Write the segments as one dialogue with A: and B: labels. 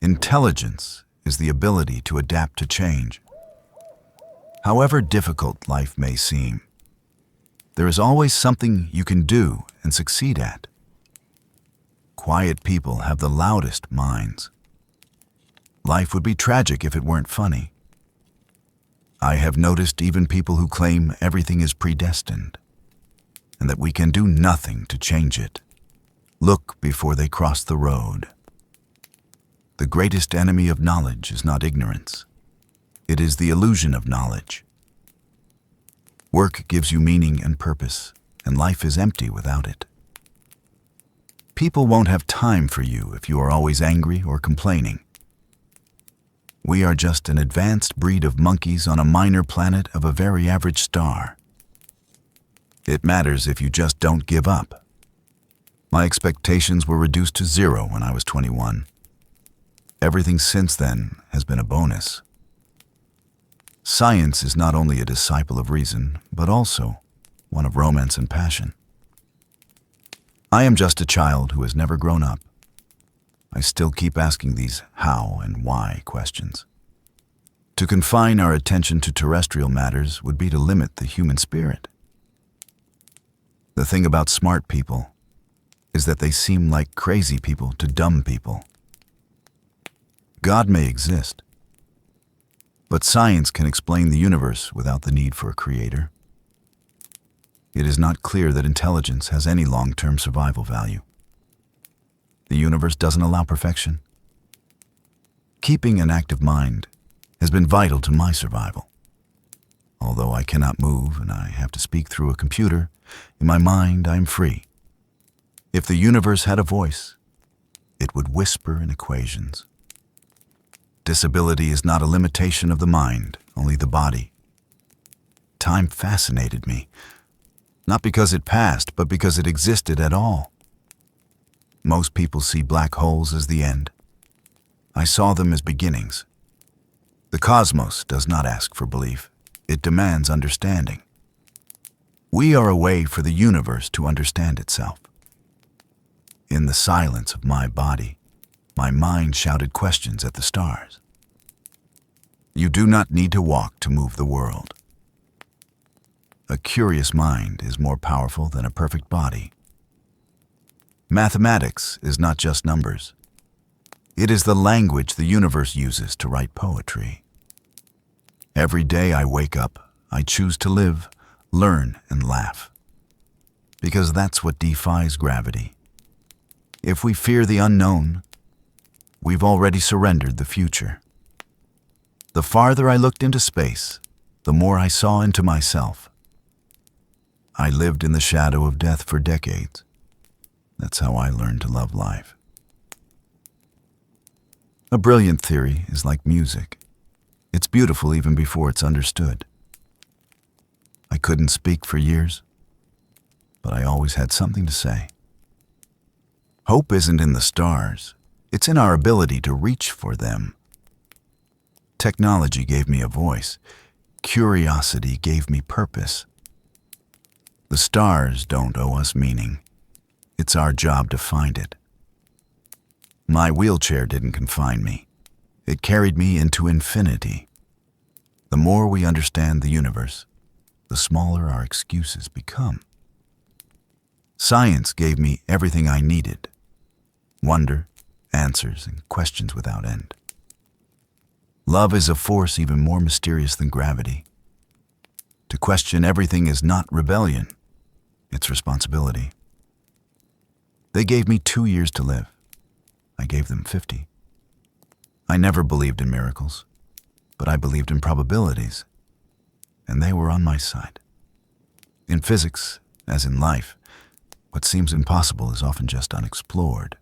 A: Intelligence is the ability to adapt to change. However difficult life may seem, there is always something you can do and succeed at. Quiet people have the loudest minds. Life would be tragic if it weren't funny. I have noticed even people who claim everything is predestined and that we can do nothing to change it look before they cross the road. The greatest enemy of knowledge is not ignorance. It is the illusion of knowledge. Work gives you meaning and purpose, and life is empty without it. People won't have time for you if you are always angry or complaining. We are just an advanced breed of monkeys on a minor planet of a very average star. It matters if you just don't give up. My expectations were reduced to 0 when I was 21. Everything since then has been a bonus. Science is not only a disciple of reason, but also one of romance and passion. I am just a child who has never grown up. I still keep asking these how and why questions. To confine our attention to terrestrial matters would be to limit the human spirit. The thing about smart people is that they seem like crazy people to dumb people. God may exist, but science can explain the universe without the need for a creator. It is not clear that intelligence has any long-term survival value. The universe doesn't allow perfection. Keeping an active mind has been vital to my survival. Although I cannot move and I have to speak through a computer, in my mind I am free. If the universe had a voice, it would whisper in equations. Disability is not a limitation of the mind, only the body. Time fascinated me, not because it passed, but because it existed at all. Most people see black holes as the end. I saw them as beginnings. The cosmos does not ask for belief. It demands understanding. We are a way for the universe to understand itself. In the silence of my body, my mind shouted questions at the stars. You do not need to walk to move the world. A curious mind is more powerful than a perfect body. Mathematics is not just numbers. It is the language the universe uses to write poetry. Every day I wake up, I choose to live, learn, and laugh. Because that's what defies gravity. If we fear the unknown, we've already surrendered the future. The farther I looked into space, the more I saw into myself. I lived in the shadow of death for decades. That's how I learned to love life. A brilliant theory is like music. It's beautiful even before it's understood. I couldn't speak for years, but I always had something to say. Hope isn't in the stars. It's in our ability to reach for them. Technology gave me a voice. Curiosity gave me purpose. The stars don't owe us meaning. It's our job to find it. My wheelchair didn't confine me. It carried me into infinity. The more we understand the universe, the smaller our excuses become. Science gave me everything I needed: wonder, answers, and questions without end. Love is a force even more mysterious than gravity. To question everything is not rebellion, it's responsibility. They gave me 2 years to live. I gave them 50. I never believed in miracles, but I believed in probabilities, and they were on my side. In physics, as in life, what seems impossible is often just unexplored.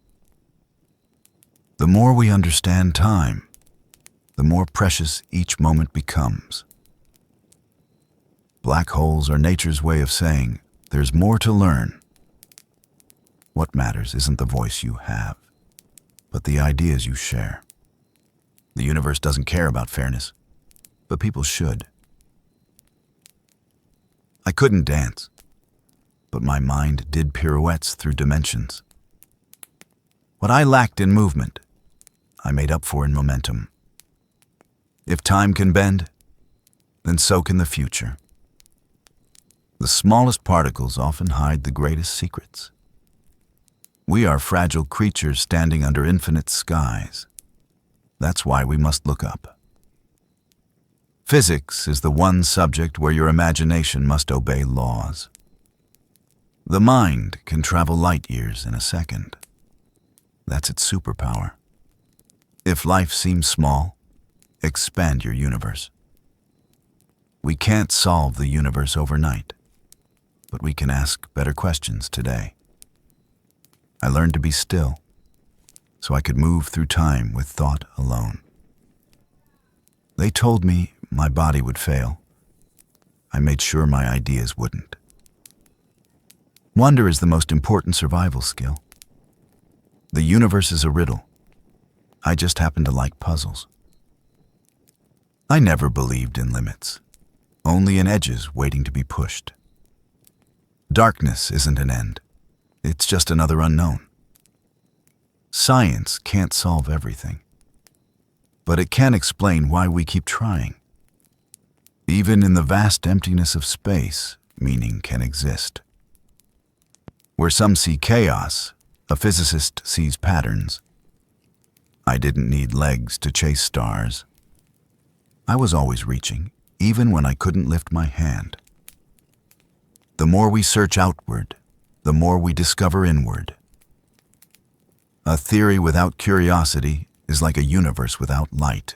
A: The more we understand time, the more precious each moment becomes. Black holes are nature's way of saying, there's more to learn. What matters isn't the voice you have, but the ideas you share. The universe doesn't care about fairness, but people should. I couldn't dance, but my mind did pirouettes through dimensions. What I lacked in movement, I made up for in momentum. If time can bend, then so can the future. The smallest particles often hide the greatest secrets. We are fragile creatures standing under infinite skies. That's why we must look up. Physics is the one subject where your imagination must obey laws. The mind can travel light years in a second. That's its superpower. If life seems small, expand your universe. We can't solve the universe overnight, but we can ask better questions today. I learned to be still, so I could move through time with thought alone. They told me my body would fail. I made sure my ideas wouldn't. Wonder is the most important survival skill. The universe is a riddle. I just happen to like puzzles. I never believed in limits, only in edges waiting to be pushed. Darkness isn't an end. It's just another unknown. Science can't solve everything, but it can explain why we keep trying. Even in the vast emptiness of space, meaning can exist. Where some see chaos, a physicist sees patterns. I didn't need legs to chase stars. I was always reaching, even when I couldn't lift my hand. The more we search outward, the more we discover inward. A theory without curiosity is like a universe without light.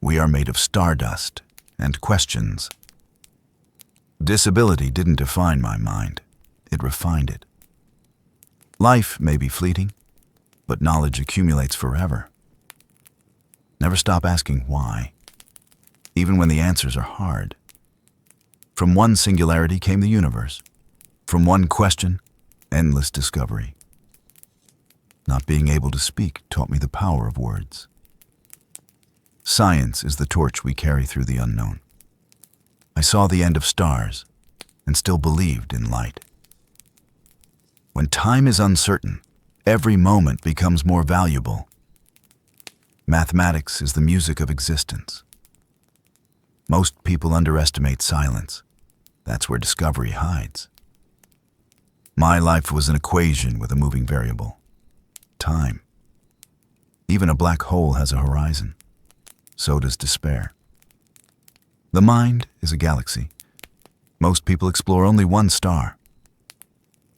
A: We are made of stardust and questions. Disability didn't define my mind, it refined it. Life may be fleeting, but knowledge accumulates forever. Never stop asking why, even when the answers are hard. From one singularity came the universe. From one question, endless discovery. Not being able to speak taught me the power of words. Science is the torch we carry through the unknown. I saw the end of stars and still believed in light. When time is uncertain, every moment becomes more valuable. Mathematics is the music of existence. Most people underestimate silence. That's where discovery hides. My life was an equation with a moving variable. Time. Even a black hole has a horizon. So does despair. The mind is a galaxy. Most people explore only one star.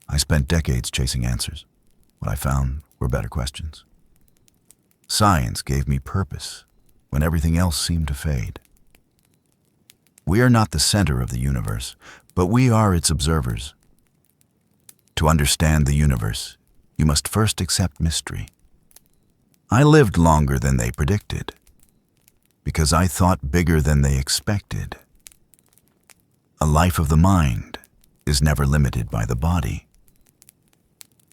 A: I spent decades chasing answers. What I found were better questions. Science gave me purpose when everything else seemed to fade. We are not the center of the universe, but we are its observers. To understand the universe, you must first accept mystery. I lived longer than they predicted, because I thought bigger than they expected. A life of the mind is never limited by the body.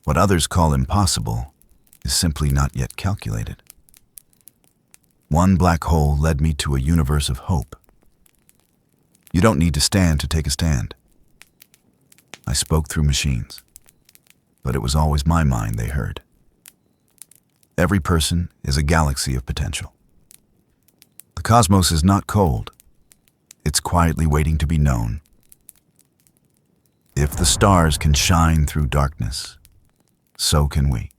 A: What others call impossible is simply not yet calculated. One black hole led me to a universe of hope. You don't need to stand to take a stand. I spoke through machines, but it was always my mind they heard. Every person is a galaxy of potential. The cosmos is not cold. It's quietly waiting to be known. If the stars can shine through darkness, so can we.